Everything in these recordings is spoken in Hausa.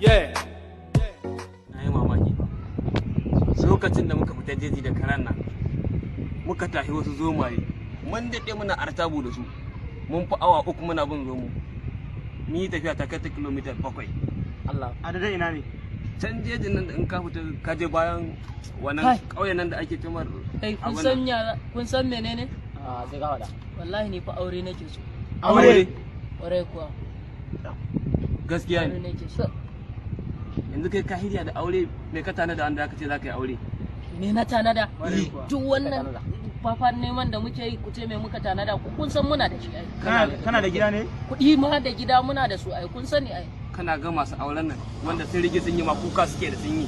Yeah. Na yi mamaki ba. Lokacin da muka fita jeji da karan nan, muka tafi wasu zomaye, mun daɗe muna artabu da su, mun fi awa 3 muna bin zomo. Ni tafiya ta kai ta kilomita 7. Allah. A da ina ne? Can jejin nan da in ka fita ka je bayan wannan ƙauyen nan da ake tumar. Kai kun san menene? Sai ka faɗa. Wallahi ni fa aure nake so. Aure? Ƙwarai kuwa. Gaskiya Aure ne. nake so. Yanzu kai ka hirya da aure me ka tana da wanda aka ce za ka yi aure? Me na tanada? Ƙwarai kuwa. Duk wannan fafa neman da muke yi kuce me muka tanada kun san muna da shi ai. Kana da gida ne? Kuɗi ma da gida muna da su ai kun sani ai. Kana ga masu auren nan wanda sun rige sun yi ma kuka suke da sun yi.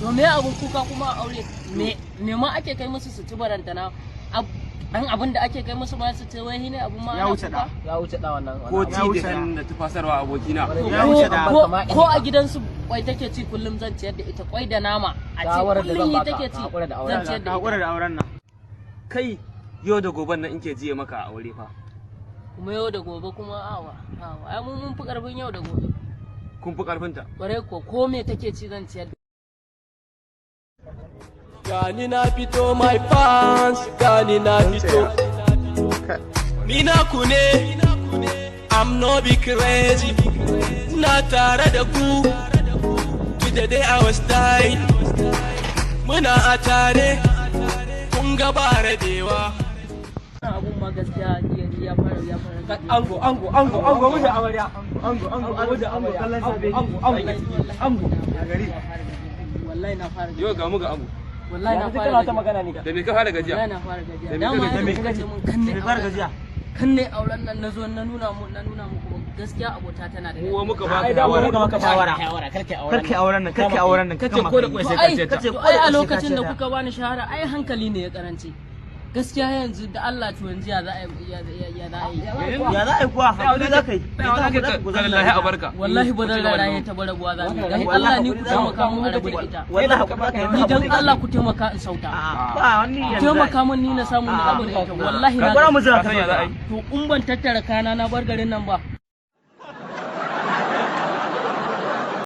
To me abun kuka kuma a aure? Me ma ake kai musu su ci barantana? Dan abin da ake kai musu ma su ce wai ne abun ma Ya wuce da. ya wuce da wannan Ko ci da tufasarwa abokina. Ya wuce da. ko a gidansu kwai take ci kullum zan ciyar da ita kwai da nama a ce kullum yi take ci zan ciyar da Hakura ita da auren nan. Kai yau da goben nan in ke jiye maka a aure fa. kuma yau da gobe kuma awa ai mun fi karfin yau da gobe Kun fi karfinta. bare ko me take ci zan ciyar da Gani na fito my fans, gani na fito. Ni na ku ne, I'm no be crazy. Na tare da ku, to the day I was dying. Muna a tare, kun ga ba rabewa. abun ma gaskiya ya fara Ango mushi amarya. Ango mushi amarya. Kallon sabe. Ango. A gari. wallahi na fara Yau ga mu ga abu. wallahi na fara Kana ta magana ne. Da me ka fara gajiya? wallahi na fara gajiya Da me dama ka ya kuka ce mun kan ne Me fara gajiya? kan ne auren nan nazo na nuna muku gaskiya abota tana da Mu muka ba Ai ka da mu shawara. muka maka shawara. Karke auren nan, karke auren nan. Kace ko da kwai sai ai ka ce ta. ai a lokacin da kuka bani shahara ai hankali ne ya karance gaskiya yanzu da Allah to yanzu ya za a yi ya za a yi Ya za a yi kuwa? Hakuri za ka yi. Wallahi a barka. wallahi ba zan raraye ta bara buwa za mu dan Allah ni ku taimaka mun a rabu da ita Wallahi hakuri za ka yi. ni dan Allah ku taimaka in sauta Ba wani ku taimaka mun ni na samu na rabu da ita wallahi Ka na gwara mu zira Ka san ya za a yi? to in ban tattara kana na bar garin nan ba